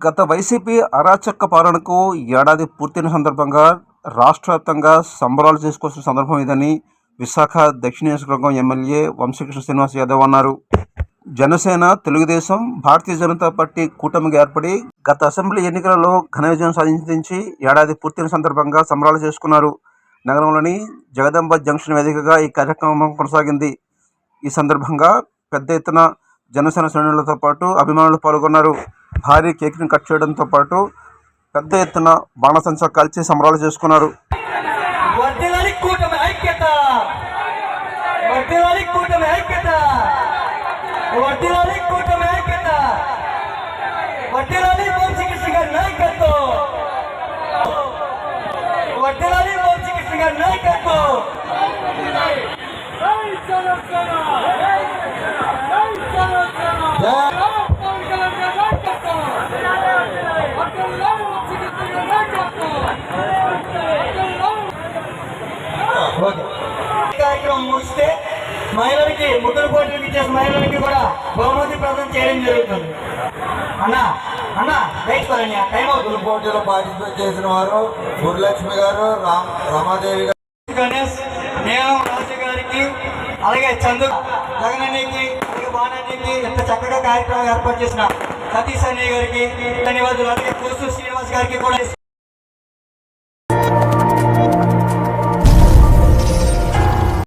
గత వైసీపీ అరాచక పాలనకు ఏడాది పూర్తయిన సందర్భంగా రాష్ట్ర వ్యాప్తంగా సంబరాలు చేసుకోవాల్సిన సందర్భం ఇదని విశాఖ దక్షిణ నియోజకవర్గం ఎమ్మెల్యే వంశీకృష్ణ శ్రీనివాస్ యాదవ్ అన్నారు. జనసేన, తెలుగుదేశం, భారతీయ జనతా పార్టీ కూటమిగా ఏర్పడి గత అసెంబ్లీ ఎన్నికలలో ఘన విజయం సాధించి ఏడాది పూర్తయిన సందర్భంగా సంబరాలు చేసుకున్నారు. నగరంలోని జగదంబ జంక్షన్ వేదికగా ఈ కార్యక్రమం కొనసాగింది. ఈ సందర్భంగా పెద్ద ఎత్తున జనసేన శ్రేణులతో పాటు అభిమానులు పాల్గొన్నారు. భారీ కేక్ని కట్ చేయడంతో పాటు పెద్ద ఎత్తున బాణసంచా కాల్చి సంబరాలు చేసుకున్నారు. కార్యక్రమం ముగిస్తే మహిళలకి ముగ్గురు పోటీలకు ఇచ్చే మహిళలకి కూడా బహుమతి ప్రదానం చేయడం జరుగుతుంది. టైం అవుతుంది. పోటీలో పార్టిసిపేట్ చేసిన వారు గురులక్ష్మి గారు, రమాదేవి గారు, గణేష్, నేను రాజు గారికి, అలాగే చందు జగనన్నకి, అలాగే బాణన్నకి ఎంత చక్కగా కార్యక్రమం ఏర్పాటు చేసిన సతీష్ అన్నయ్య గారికి ధన్యవాదాలు. అలాగే కోసు శ్రీనివాస్ గారికి కూడా